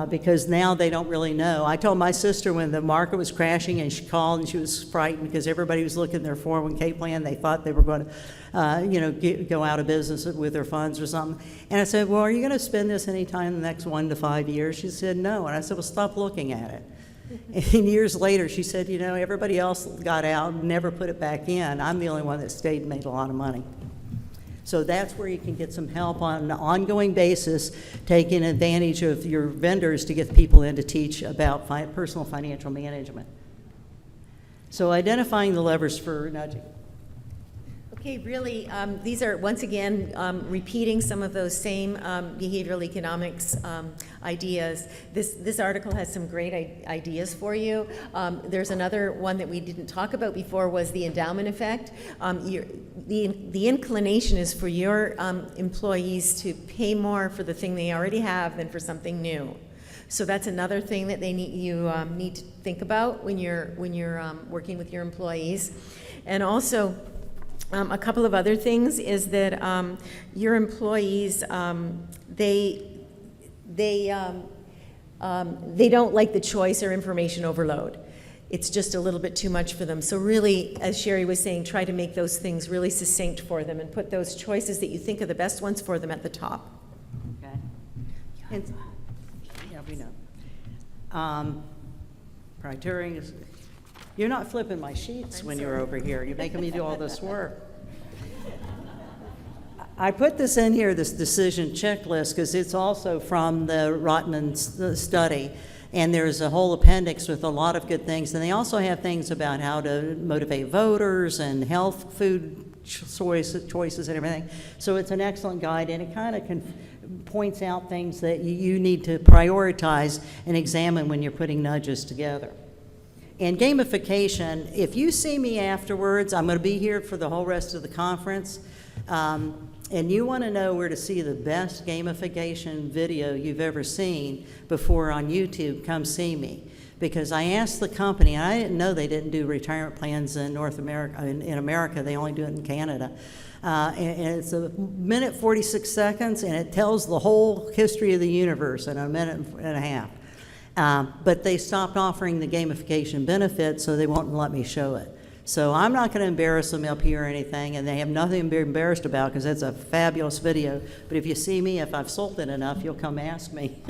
because now they don't really know. I told my sister when the market was crashing and she called and she was frightened because everybody was looking at their 401k plan. They thought they were going to go out of business with their funds or something. And I said, well, are you going to spend this anytime in the next 1 to 5 years? She said, no. And I said, well, stop looking at it. And years later, she said, everybody else got out and never put it back in. I'm the only one that stayed and made a lot of money. So that's where you can get some help on an ongoing basis, taking advantage of your vendors to get people in to teach about personal financial management. So identifying the levers for nudging. Okay, really, these are, once again, repeating some of those same behavioral economics ideas. This article has some great ideas for you. There's another one that we didn't talk about before, was the endowment effect. The inclination is for your employees to pay more for the thing they already have than for something new. So that's another thing that you need to think about when you're working with your employees. And also, a couple of other things is that your employees, they don't like the choice or information overload. It's just a little bit too much for them. So really, as Sherry was saying, try to make those things really succinct for them and put those choices that you think are the best ones for them at the top. Okay. And, yeah, we know. Criterion is. You're not flipping my sheets when you're over here. You're making me do all this work. I put this in here, this decision checklist, because it's also from the Rotman study. And there's a whole appendix with a lot of good things. And they also have things about how to motivate voters and health food choices and everything. So it's an excellent guide, and it kind of points out things that you need to prioritize and examine when you're putting nudges together. And gamification, if you see me afterwards, I'm going to be here for the whole rest of the conference, and you want to know where to see the best gamification video you've ever seen before on YouTube, come see me. Because I asked the company, and I didn't know they didn't do retirement plans in North America, in America, they only do it in Canada. And it's a minute 46 seconds, and it tells the whole history of the universe in a minute and a half. But they stopped offering the gamification benefit, so they won't let me show it. So I'm not going to embarrass them up here or anything, and they have nothing to be embarrassed about because it's a fabulous video. But if you see me, if I've sold it enough, you'll come ask me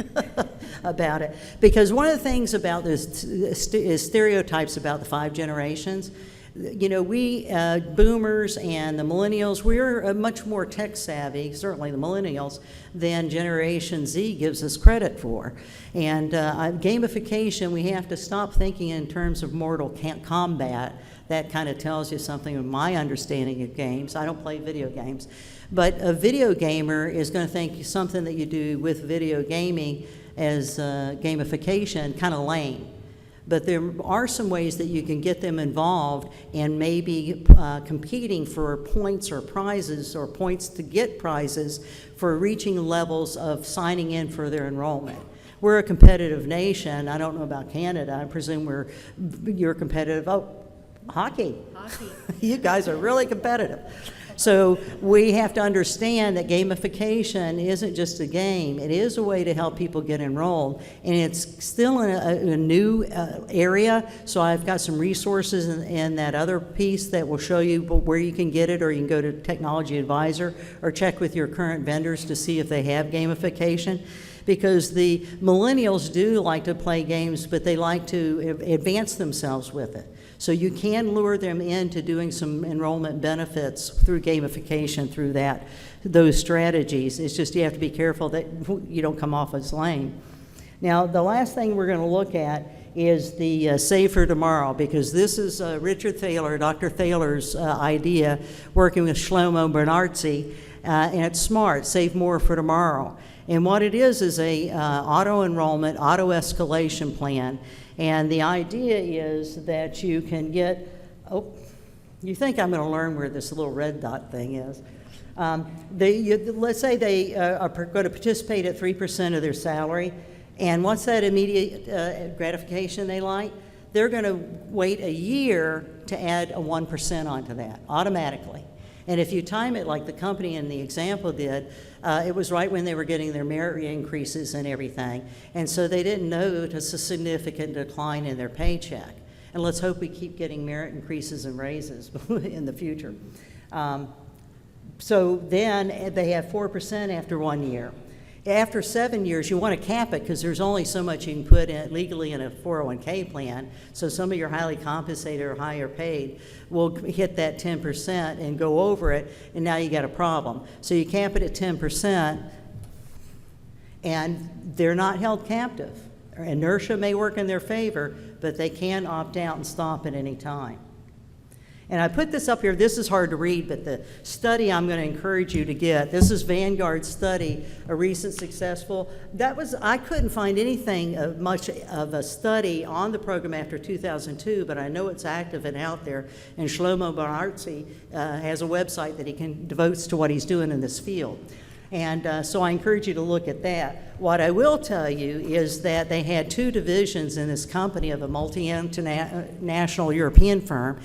about it. Because one of the things about this is stereotypes about the 5 generations. You know, we boomers and the millennials, we're much more tech savvy, certainly the millennials, than Generation Z gives us credit for. And gamification, we have to stop thinking in terms of Mortal Kombat. That kind of tells you something of my understanding of games. I don't play video games. But a video gamer is going to think something that you do with video gaming as gamification kind of lame. But there are some ways that you can get them involved and maybe competing for points or prizes or points to get prizes for reaching levels of signing in for their enrollment. We're a competitive nation. I don't know about Canada. I presume you're competitive. Oh, hockey. You guys are really competitive. So we have to understand that gamification isn't just a game. It is a way to help people get enrolled, and it's still in a new area. So I've got some resources in that other piece that will show you where you can get it, or you can go to Technology Advisor or check with your current vendors to see if they have gamification. Because the millennials do like to play games, but they like to advance themselves with it. So you can lure them into doing some enrollment benefits through gamification, through those strategies. It's just you have to be careful that you don't come off as lame. Now, the last thing we're going to look at is the Save for Tomorrow, because this is Richard Thaler, Dr. Thaler's idea, working with Shlomo Bernartzi, and it's smart, Save More for Tomorrow. And what it is a auto-enrollment, auto-escalation plan. And the idea is that you can get, you think I'm going to learn where this little red dot thing is. Let's say they are going to participate at 3% of their salary. And what's that immediate gratification they like? They're going to wait a year to add a 1% onto that automatically. And if you time it like the company in the example did, it was right when they were getting their merit increases and everything. And so they didn't notice a significant decline in their paycheck. And let's hope we keep getting merit increases and raises in the future. So then they have 4% after 1 year. After 7 years, you want to cap it because there's only so much you can put in legally in a 401k plan. So some of your highly compensated or higher paid will hit that 10% and go over it, and now you got a problem. So you cap it at 10%, and they're not held captive. Inertia may work in their favor, but they can opt out and stop at any time. And I put this up here. This is hard to read, but the study I'm going to encourage you to get, this is Vanguard's study, a recent successful. I couldn't find anything much of a study on the program after 2002, but I know it's active and out there. And Shlomo Bernartzi has a website that he devotes to what he's doing in this field. And so I encourage you to look at that. What I will tell you is that they had 2 divisions in this company of a multinational European firm.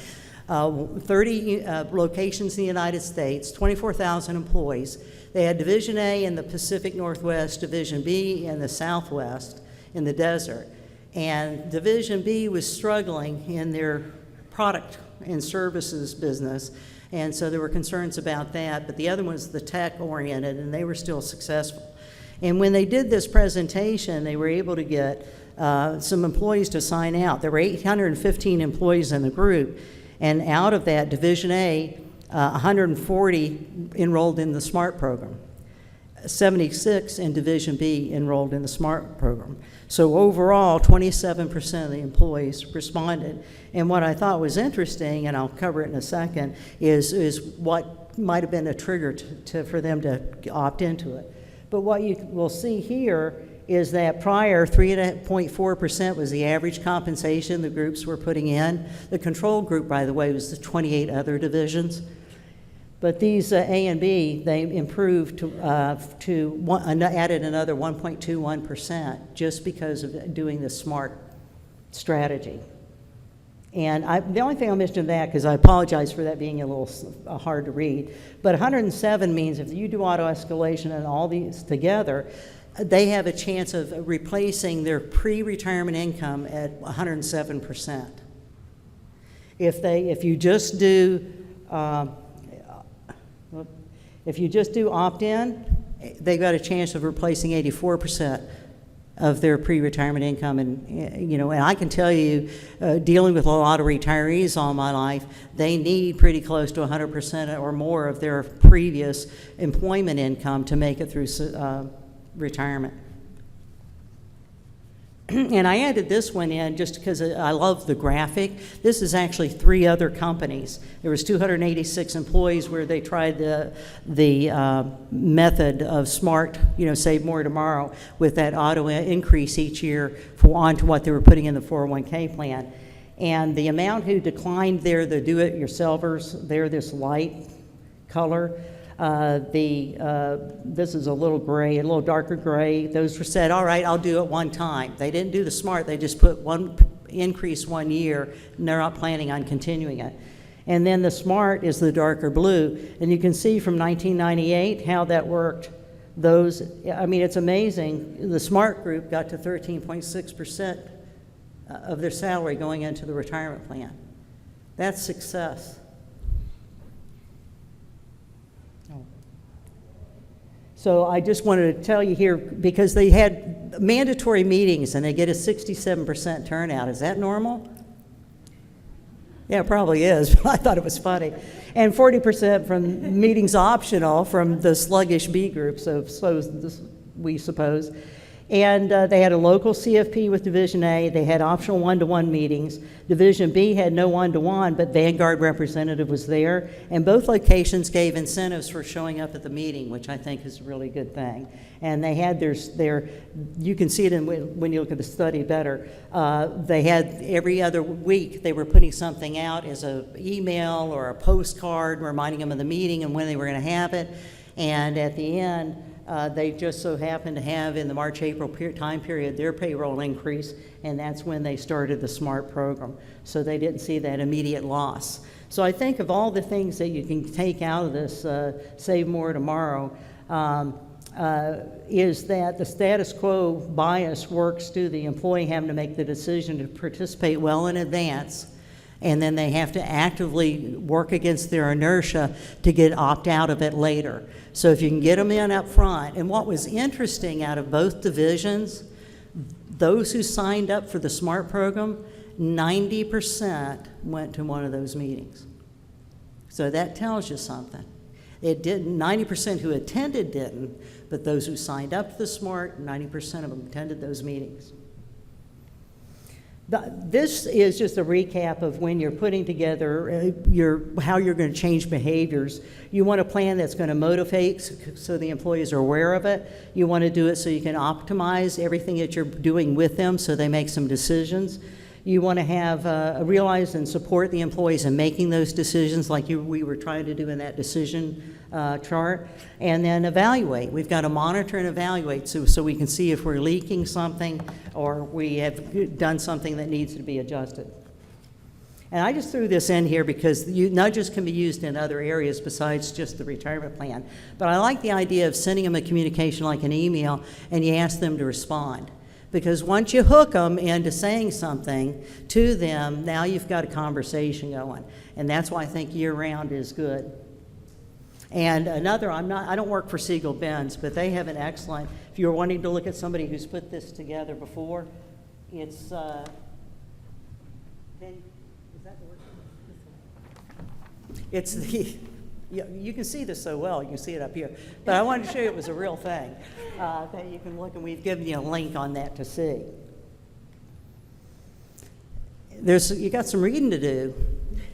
30 locations in the United States, 24,000 employees. They had Division A in the Pacific Northwest, Division B in the Southwest, in the desert. And Division B was struggling in their product and services business, and so there were concerns about that, but the other one was the tech-oriented, and they were still successful. And when they did this presentation, they were able to get some employees to sign out. There were 815 employees in the group, and out of that, Division A, 140 enrolled in the SMART program. 76 in Division B enrolled in the SMART program. So overall, 27% of the employees responded. And what I thought was interesting, and I'll cover it in a second, is what might have been a trigger for them to opt into it. But what you will see here is that prior, 3.4% was the average compensation the groups were putting in. The control group, by the way, was the 28 other divisions. But these A and B, they improved added another 1.21% just because of doing the SMART strategy. And the only thing I'll mention of that, because I apologize for that being a little hard to read, but 107 means if you do auto-escalation and all these together, they have a chance of replacing their pre-retirement income at 107%. If you just do opt-in, they've got a chance of replacing 84% of their pre-retirement income. And I can tell you, dealing with a lot of retirees all my life, they need pretty close to 100% or more of their previous employment income to make it through retirement. And I added this one in just because I love the graphic. This is actually 3 other companies. There was 286 employees where they tried the method of SMART, Save More Tomorrow, with that auto increase each year onto what they were putting in the 401k plan. And the amount who declined there, the do-it-yourselfers, they're this light color. This is a little gray, a little darker gray. Those were said, all right, I'll do it one time. They didn't do the SMART. They just put one increase 1 year, and they're not planning on continuing it. And then the SMART is the darker blue. And you can see from 1998 how that worked. It's amazing. The SMART group got to 13.6% of their salary going into the retirement plan. That's success. So I just wanted to tell you here, because they had mandatory meetings and they get a 67% turnout. Is that normal? Yeah, it probably is. I thought it was funny. And 40% from meetings optional from the sluggish B group, we suppose. And they had a local CFP with Division A. They had optional one-to-one meetings. Division B had no one-to-one, but Vanguard representative was there. And both locations gave incentives for showing up at the meeting, which I think is a really good thing. And they had their you can see it when you look at the study better. They had every other week, they were putting something out as an email or a postcard reminding them of the meeting and when they were going to have it. And at the end, they just so happened to have in the March-April time period their payroll increase, and that's when they started the SMART program. So they didn't see that immediate loss. So I think of all the things that you can take out of this Save More Tomorrow, is that the status quo bias works to the employee having to make the decision to participate well in advance, and then they have to actively work against their inertia to get opt out of it later. So if you can get them in up front. And what was interesting out of both divisions, those who signed up for the SMART program, 90% went to one of those meetings. So that tells you something. It didn't, 90% who attended didn't, but those who signed up to the SMART, 90% of them attended those meetings. This is just a recap of when you're putting together how you're going to change behaviors. You want a plan that's going to motivate so the employees are aware of it. You want to do it so you can optimize everything that you're doing with them so they make some decisions. You want to have realize and support the employees in making those decisions like we were trying to do in that decision chart. And then evaluate. We've got to monitor and evaluate so we can see if we're leaking something or we have done something that needs to be adjusted. And I just threw this in here because nudges can be used in other areas besides just the retirement plan. But I like the idea of sending them a communication like an email and you ask them to respond. Because once you hook them into saying something to them, now you've got a conversation going. And that's why I think year-round is good. And another, I don't work for Siegel-Benz, but they have an excellent, if you're wanting to look at somebody who's put this together before, it's, is that the word? It's You can see this so well, you can see it up here. But I wanted to show you it was a real thing, that you can look, and we've given you a link on that to see. You got some reading to do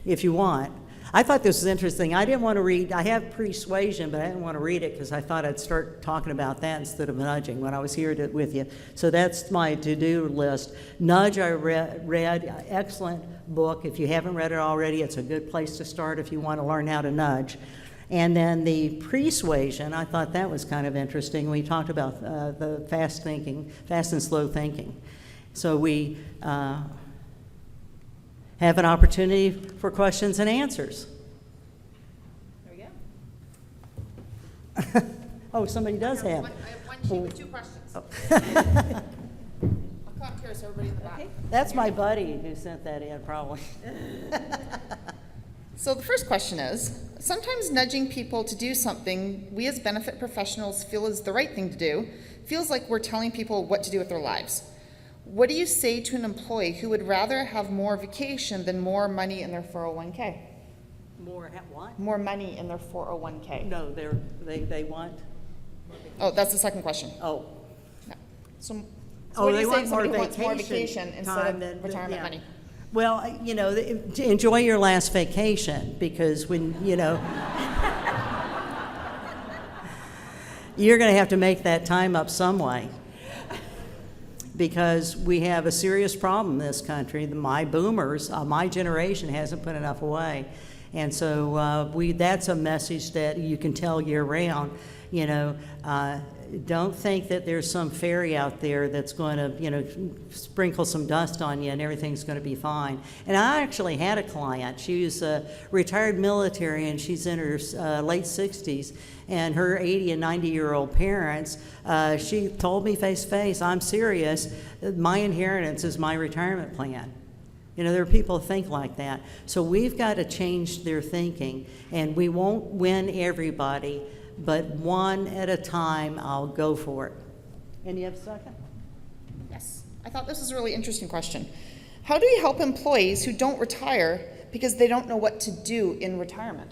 if you want. I thought this was interesting. I didn't want to read, I have Persuasion, but I didn't want to read it because I thought I'd start talking about that instead of nudging when I was here with you. So that's my to-do list. Nudge, I read, excellent book. If you haven't read it already, it's a good place to start if you want to learn how to nudge. And then the Persuasion, I thought that was kind of interesting. We talked about the fast and slow thinking. So we have an opportunity for questions and answers. There we go. Oh, somebody does have. I have one sheet with 2 questions. I'll come up here so everybody in the back. That's my buddy who sent that in, probably. So the first question is, sometimes nudging people to do something we as benefit professionals feel is the right thing to do feels like we're telling people what to do with their lives. What do you say to an employee who would rather have more vacation than more money in their 401k? What? More money in their 401k. No, they want, Oh, that's the second question. oh. Yeah. So Oh, what do they you say want if more somebody wants more vacation vacation time instead than- of retirement yeah. money? Well, you know, to enjoy your last vacation, because when, you know, you're going to have to make that time up some way. Because we have a serious problem in this country. My boomers, my generation hasn't put enough away. And so that's a message that you can tell year round. You know, don't think that there's some fairy out there that's going to, you know, sprinkle some dust on you and everything's going to be fine. And I actually had a client. She was a retired military and she's in her late 60s. And her 80 and 90-year-old parents, she told me face to face, I'm serious, my inheritance is my retirement plan. You know, there are people who think like that. So we've got to change their thinking, and we won't win everybody, but one at a time, I'll go for it. And you have a second? Yes. I thought this was a really interesting question. How do you help employees who don't retire because they don't know what to do in retirement?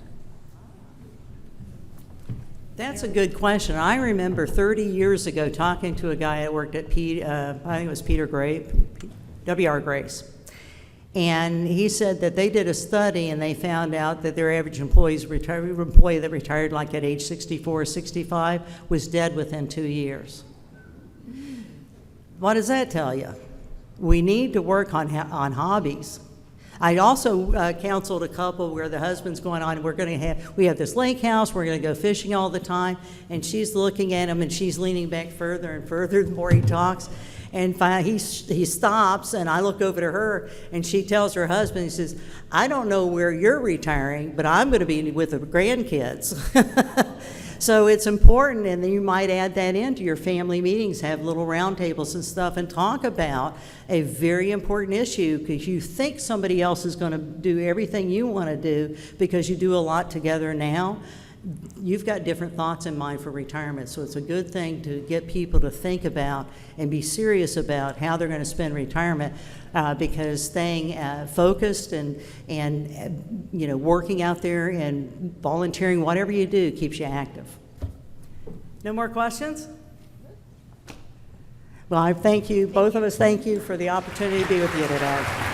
That's a good question. I remember 30 years ago talking to a guy that worked at, I think it was Peter Gray, W.R. Grace. And he said that they did a study and they found out that their average employee that retired like at age 64 or 65 was dead within 2 years. What does that tell you? We need to work on hobbies. I also counseled a couple where the husband's going on, we have this lake house, we're going to go fishing all the time, and she's looking at him and she's leaning back further and further the more he talks. And finally he stops, and I look over to her, and she tells her husband, he says, I don't know where you're retiring, but I'm going to be with the grandkids. So it's important, and then you might add that into your family meetings, have little roundtables and stuff, and talk about a very important issue, because you think somebody else is going to do everything you want to do because you do a lot together now. You've got different thoughts in mind for retirement, so it's a good thing to get people to think about and be serious about how they're going to spend retirement, because staying focused and you know, working out there and volunteering, whatever you do, keeps you active. No more questions? Well, I thank you, both of us thank you for the opportunity to be with you today.